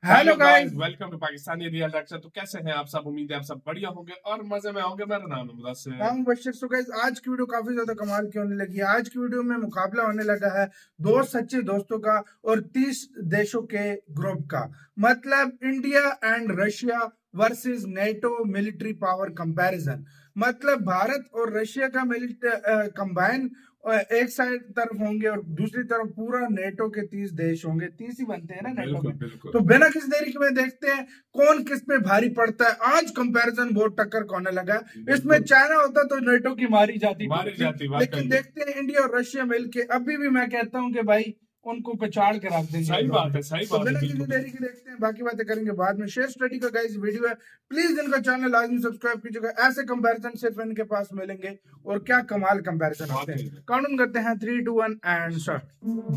Hello guys, welcome to Pakistani real reaction. तो कैसे हैं आप सब? उम्मीद है आप सब बढ़िया होंगे और मजे में होंगे। मेरा नाम है मुदस्सिर। हम बशीर। सो गाइस, आज की वीडियो काफी ज्यादा कमाल की होने लगी है। आज की वीडियो में मुकाबला होने लगा है दो सच्चे दोस्तों का और 30 देशों के ग्रुप का। मतलब India and Russia versus NATO military power comparison. मतलब भारत और रशिया का मिलिट्री कंबाइन एक साइड तरफ होंगे और दूसरी तरफ पूरा नेटो के 30 देश होंगे। 30 ही बनते हैं ना नेटो में। तो बिना किसी देरी के देखते हैं कौन किस पे भारी पड़ता है। आज कंपैरिजन बहुत टक्कर का होने लगा। इसमें चाइना होता तो नेटो की मारी जाती। लेकिन देखते हैं इंडिया और रशिया मिलके, अभी भी मैं कहता हूं कि भाई उनको पछाड़ के रख देंगे। सही बात है, सही बात है। बिना किसी देरी के देखते हैं, बाकी बातें करेंगे बाद में। शेयर स्टडी का गाइस वीडियो है, प्लीज इनका चैनल लाजमी सब्सक्राइब कीजिएगा। ऐसे कंपैरिजन सिर्फ इनके पास मिलेंगे और क्या कमाल कंपैरिजन होते हैं। काउंट करते हैं 3, 2, 1 एंड स्टार्ट।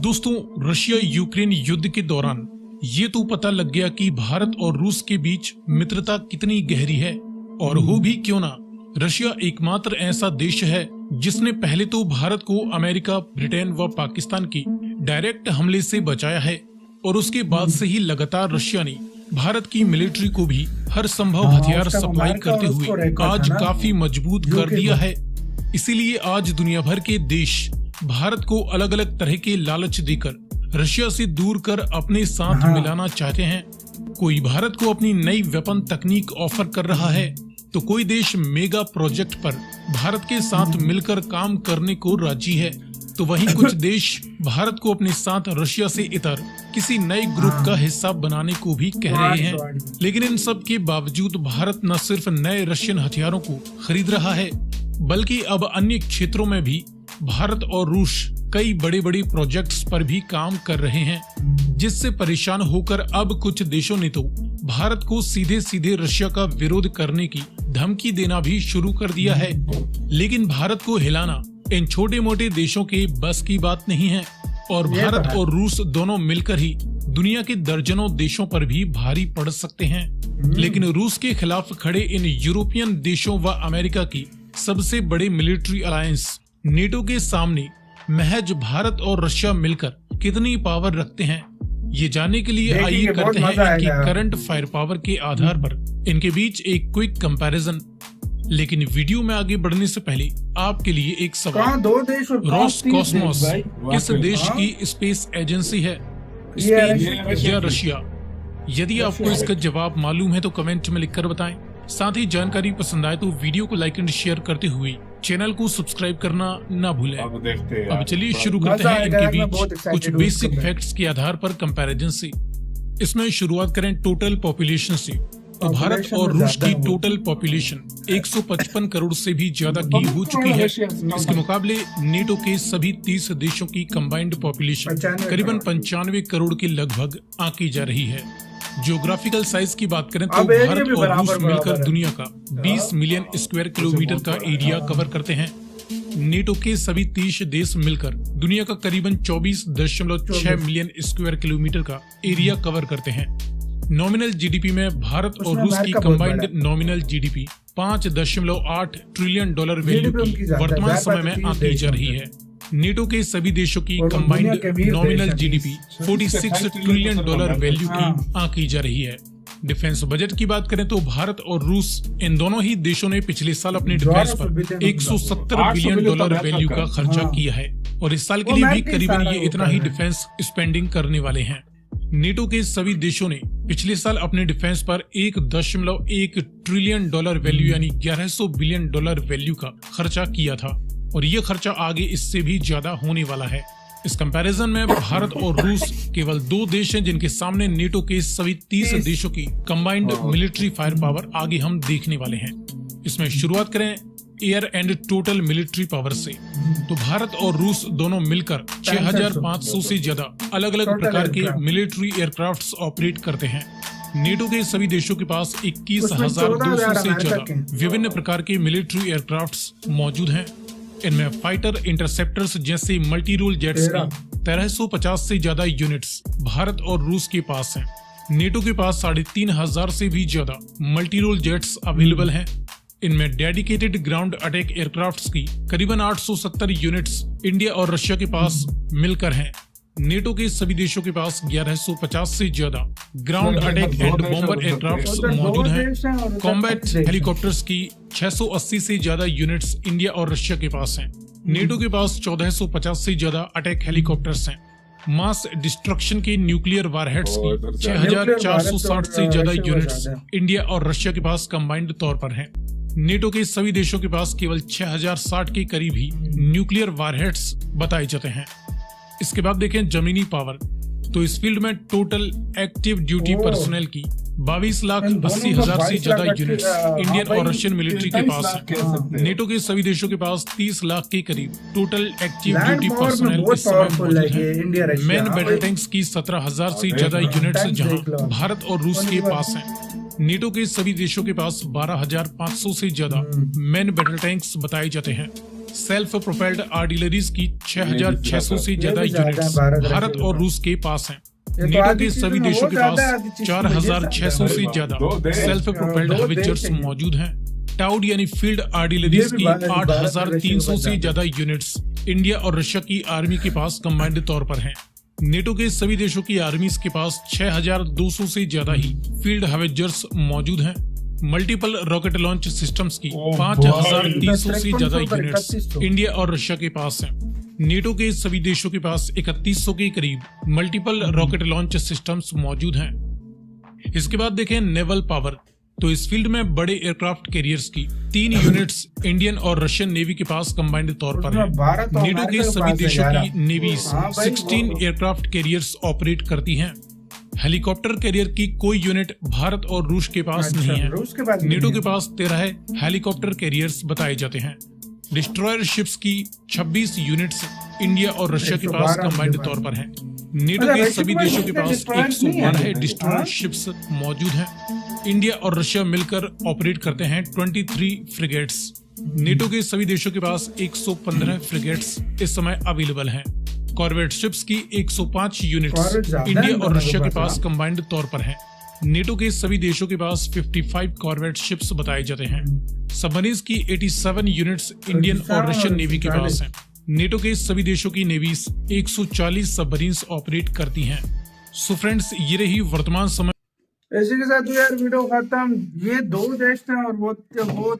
दोस्तों, रशिया यूक्रेन युद्ध के दौरान ये तो पता लग गया कि भारत और रूस के बीच मित्रता कितनी गहरी है। और हो भी क्यों ना, रशिया एकमात्र ऐसा देश है जिसने पहले तो भारत को अमेरिका, ब्रिटेन व पाकिस्तान की डायरेक्ट हमले से बचाया है और उसके बाद से ही लगातार रशिया ने भारत की मिलिट्री को भी हर संभव हथियार सप्लाई करते हुए आज काफी मजबूत कर दिया है। इसीलिए आज दुनिया भर के देश भारत को अलग अलग तरह के लालच देकर रशिया से दूर कर अपने साथ मिलाना चाहते हैं। कोई भारत को अपनी नई वेपन तकनीक ऑफर कर रहा है तो कोई देश मेगा प्रोजेक्ट पर भारत के साथ मिलकर काम करने को राजी है, तो वहीं कुछ देश भारत को अपने साथ रशिया से इतर किसी नए ग्रुप का हिस्सा बनाने को भी कह रहे हैं। लेकिन इन सब के बावजूद भारत न सिर्फ नए रशियन हथियारों को खरीद रहा है, बल्कि अब अन्य क्षेत्रों में भी भारत और रूस कई बड़े बड़े प्रोजेक्ट्स पर भी काम कर रहे हैं, जिससे परेशान होकर अब कुछ देशों ने तो भारत को सीधे सीधे रशिया का विरोध करने की धमकी देना भी शुरू कर दिया है। लेकिन भारत को हिलाना इन छोटे मोटे देशों के बस की बात नहीं है और भारत और रूस दोनों मिलकर ही दुनिया के दर्जनों देशों पर भी भारी पड़ सकते हैं। लेकिन रूस के खिलाफ खड़े इन यूरोपियन देशों व अमेरिका की सबसे बड़े मिलिट्री अलायंस नेटो के सामने महज भारत और रशिया मिलकर कितनी पावर रखते हैं, ये जानने के लिए आइए करते हैं इनकी करंट फायर पावर के आधार पर इनके बीच एक क्विक कंपैरिजन। लेकिन वीडियो में आगे बढ़ने से पहले आपके लिए एक सवाल। रोसकॉस्मोस किस देश की स्पेस एजेंसी है, स्पेन या रशिया? यदि आपको इसका जवाब मालूम है तो कमेंट में लिखकर बताएं। साथ ही जानकारी पसंद आए तो वीडियो को लाइक एंड शेयर करते हुए चैनल को सब्सक्राइब करना ना भूलें। अब चलिए शुरू करते हैं इनके बीच कुछ बेसिक फैक्ट्स के आधार पर कंपैरिजन से। इसमें शुरुआत करें टोटल पॉपुलेशन से। तो भारत और रूस की टोटल पॉपुलेशन 155 करोड़ से भी ज्यादा की हो चुकी है। इसके मुकाबले नेटो के सभी 30 देशों की कंबाइंड पॉपुलेशन करीबन 95 करोड़ के लगभग आंकी जा रही है। जियोग्राफिकल साइज की बात करें तो भारत और रूस मिलकर दुनिया का 20 मिलियन स्क्वायर किलोमीटर का एरिया कवर करते हैं। नेटो के सभी 30 देश मिलकर दुनिया का करीबन 24.6 मिलियन स्क्वायर किलोमीटर का एरिया कवर करते हैं। नॉमिनल जीडीपी में भारत और रूस की combined nominal GDP $5.8 trillion value की वर्तमान समय में आंकी जा रही है। नेटो के सभी देशों की combined nominal GDP $46 trillion value की आंकी जा रही है। डिफेंस बजट की बात करें तो भारत और रूस इन दोनों ही देशों ने पिछले साल अपने डिफेंस पर 170 बिलियन वैल्यू का खर्चा किया है और इस साल के लिए भी करीबन ये इतना ही डिफेंस स्पेंडिंग करने वाले हैं। नेटो के सभी देशों ने पिछले साल अपने डिफेंस पर 1.1 ट्रिलियन वैल्यू यानी 1100 बिलियन वैल्यू का खर्चा किया था और ये खर्चा आगे इससे भी ज्यादा होने वाला है। इस कंपैरिजन में भारत और रूस केवल दो देश हैं जिनके सामने नेटो के सभी 30 देशों की कंबाइंड मिलिट्री फायर पावर आगे हम देखने वाले हैं। इसमें शुरुआत करें air and total military power से। तो भारत और रूस दोनों मिलकर 6500 से ज्यादा अलग अलग प्रकार के मिलिट्री एयरक्राफ्ट्स ऑपरेट करते हैं। नेटो के सभी देशों के पास 21,200 से ज्यादा विभिन्न प्रकार के मिलिट्री एयरक्राफ्ट्स मौजूद हैं। इनमें फाइटर इंटरसेप्टर्स जैसे मल्टी रोल जेट्स की 1350 से ज्यादा यूनिट्स भारत और रूस के पास हैं। नेटो के पास 3500 से भी ज्यादा मल्टी रोल जेट्स अवेलेबल हैं। इनमें डेडिकेटेड ग्राउंड अटैक एयरक्राफ्ट्स की करीबन 870 यूनिट्स इंडिया और रशिया के पास मिलकर हैं। नेटो के सभी देशों के पास 1150 से ज्यादा ground attack and bomber aircraft उधर दो मौजूद हैं। देश हैं और उधर कॉम्बैट पांच देश हैं। हेलीकॉप्टर्स की 680 से ज्यादा यूनिट्स इंडिया और रशिया के पास हैं। नेटो के पास 1450 से ज्यादा अटैक हेलीकॉप्टर्स हैं। मास डिस्ट्रक्शन के न्यूक्लियर वारहेड्स की 6460 से ज्यादा यूनिट्स इंडिया और रशिया के पास कंबाइंड तौर पर हैं। नेटो के सभी देशों के पास केवल 6060 के करीब ही न्यूक्लियर वारहेड्स बताए जाते हैं। इसके बाद देखें जमीनी पावर, तो इस फील्ड में टोटल एक्टिव ड्यूटी पर्सनल की 22,80,000 से ज्यादा यूनिट्स इंडियन और रशियन मिलिट्री के पास हैं। नेटो के सभी देशों के पास 30 लाख के करीब टोटल एक्टिव ड्यूटी पर्सनल इस समय मौजूद हैं। मैन बैटल टैंक्स की 17,000 से ज्यादा यूनिट्स जहां भारत और रूस के पास हैं। नेटो के सभी देशों के पास 12,500 से ज्यादा मैन बैटल टैंक्स बताए जाते हैं। सेल्फ प्रोपेल्ड आर्टिलरीज की 6,600 से ज्यादा यूनिट्स भारत और रूस के पास हैं। नेटो के सभी देशों के पास 4,600 से ज्यादा सेल्फ प्रोपेल्ड हविचर्स मौजूद हैं। टाउड यानी फील्ड आर्टिलरीज की 8,300 से ज्यादा यूनिट्स इंडिया और रशिया की आर्मी के पास कंबाइंड तौर पर हैं। नेटो के सभी देशों की आर्मीज के पास 6,200 से ज्यादा ही फील्ड हविचर्स मौजूद हैं। मल्टीपल रॉकेट लॉन्च सिस्टम्स की 5,300 से ज्यादा यूनिट्स इंडिया और रशिया के पास हैं। नेटो के सभी देशों के पास 3100 के करीब मल्टीपल रॉकेट लॉन्च सिस्टम्स मौजूद हैं। इसके बाद देखें नेवल पावर, तो इस फील्ड में बड़े एयरक्राफ्ट कैरियर्स की 3 यूनिट्स इंडियन और रशियन नेवी के पास कंबाइंड तौर पर हैं। नेटो के सभी देशों की नेवीज 16 एयरक्राफ्ट कैरियर्स ऑपरेट करती हैं। हेलीकॉप्टर कैरियर की कोई यूनिट भारत और रूस के पास नहीं है। नेटो के पास 13 हेलीकॉप्टर कैरियर्स बताए जाते हैं। डिस्ट्रॉयर शिप्स की 26 यूनिट्स इंडिया और रशिया के पास कंबाइंड तौर पर हैं। नेटो के सभी देशों के पास 112 डिस्ट्रॉयर शिप्स मौजूद हैं। इंडिया और रशिया मिलकर ऑपरेट करते हैं 23 फ्रिगेट्स। नेटो के सभी देशों के पास 115 फ्रिगेट्स इस समय अवेलेबल हैं। कॉर्वेट शिप्स की 105 यूनिट्स इंडिया और रशिया के पास कंबाइंड तौर पर हैं। नेटो के सभी देशों के पास 55 कॉर्वेट शिप्स बताए जाते हैं। सबमरीन्स की 87 यूनिट्स इंडियन और रशियन नेवी के पास हैं। नेटो के सभी देशों की नेवीज 140 सबमरीन्स ऑपरेट करती हैं। सो फ्रेंड्स, ये रही वर्तमान समय। इसी के साथ यार वीडियो खत्म। ये 2 देश थे और वो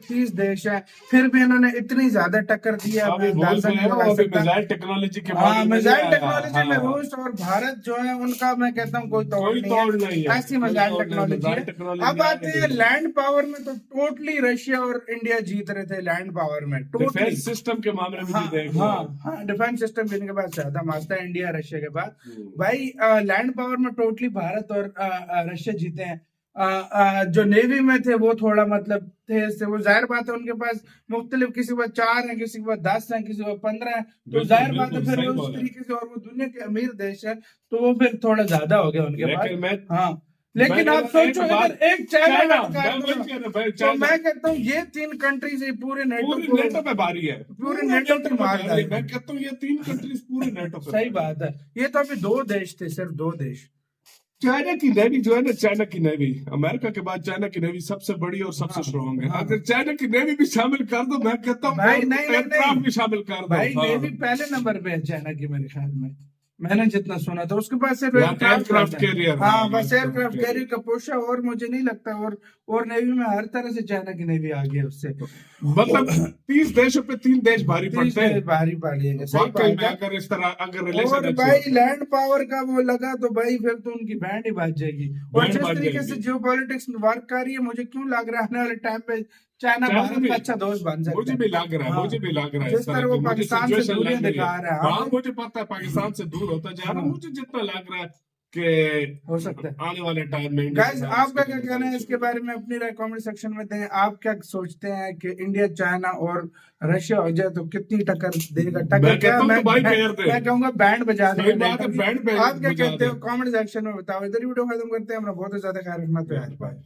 30 देश है, फिर भी इन्होंने इतनी ज्यादा टक्कर दी है। मिसाइल टेक्नोलॉजी के मिसाइल टेक्नोलॉजी में रूस और भारत जो है उनका मैं कहता हूँ कोई तोड़ नहीं है। ऐसी मिसाइल टेक्नोलॉजी है। अब आते हैं लैंड पावर में, तो टोटली रशिया और इंडिया जीत रहे थे लैंड पावर में। टोटली सिस्टम के मामले में हाँ, डिफेंस सिस्टम जिनके पास ज्यादा मस्त है इंडिया रशिया के पास। भाई लैंड पावर में टोटली भारत और रशिया जीते हैं। जो नेवी में थे वो थोड़ा मतलब थे, वो जाहिर बात है उनके पास मुख्तलिफ, किसी के पास 4 है, किसी के पास 10 है, किसी के पास 15 है, तो जाहिर बात है फिर उस तरीके से, और वो दुनिया के अमीर देश है तो वो फिर थोड़ा ज्यादा हो गया उनके पास। हाँ, लेकिन आप सोचो अगर एक चाइना तो मैं कहता हूँ ये 3 कंट्रीज पूरे नेटो पे भारी है, पूरे नेटो की मार है। मैं कहता हूँ ये 3 कंट्रीज पूरे नेटो पे। सही बात है। ये तो अभी 2 देश थे, सिर्फ 2 देश। चाइना की नेवी जो है ना, चाइना की नेवी अमेरिका के बाद चाइना की नेवी सबसे बड़ी और सबसे स्ट्रॉन्ग है। अगर चाइना की नेवी भी शामिल कर दो, मैं कहता हूँ एयरक्राफ्ट भी शामिल कर दो। भाई नेवी पहले नंबर पे है चाइना की मेरे ख्याल में, मैंने जितना सुना था। उसके पास सिर्फ एयरक्राफ्ट कैरियर, हाँ बस एयरक्राफ्ट कैरियर का पोशा, और मुझे नहीं लगता। और नेवी में हर तरह से चाइना की नेवी आ गई उससे। मतलब 30 देशों पे 3 देश भारी पड़ते हैं, भारी पड़ेंगे। अगर इस तरह अगर रिलेशन भाई लैंड पावर का वो लगा तो भाई फिर तो उनकी बैंड ही बाज जाएगी। और जिस तरीके से जियोपॉलिटिक्स वर्क कर रही है, मुझे क्यों लग रहा है आने वाले टाइम पे चाइना भारत का अच्छा दोस्त बन सकता है। मुझे भी लग रहा है, मुझे भी लग रहा है जिस तरह वो पाकिस्तान से दूरी दिखा रहा है। हाँ, मुझे पता है पाकिस्तान से दूर होता जा रहा है। मुझे जितना लग रहा है कि हो सकता है आने वाले टाइम में। गाइस, आपका क्या कहना है इसके बारे में? अपनी राय कमेंट सेक्शन में दें। आप क्या सोचते हैं कि इंडिया, चाइना और रशिया हो जाए तो कितनी टक्कर देगा? टक्कर क्या, मैं कहूंगा बैंड बजा देगा। आप क्या कहते हो कमेंट सेक्शन में बताओ। इधर वीडियो खत्म करते हैं। हमारा बहुत ज्यादा ख्याल रखना तो यार, बाय।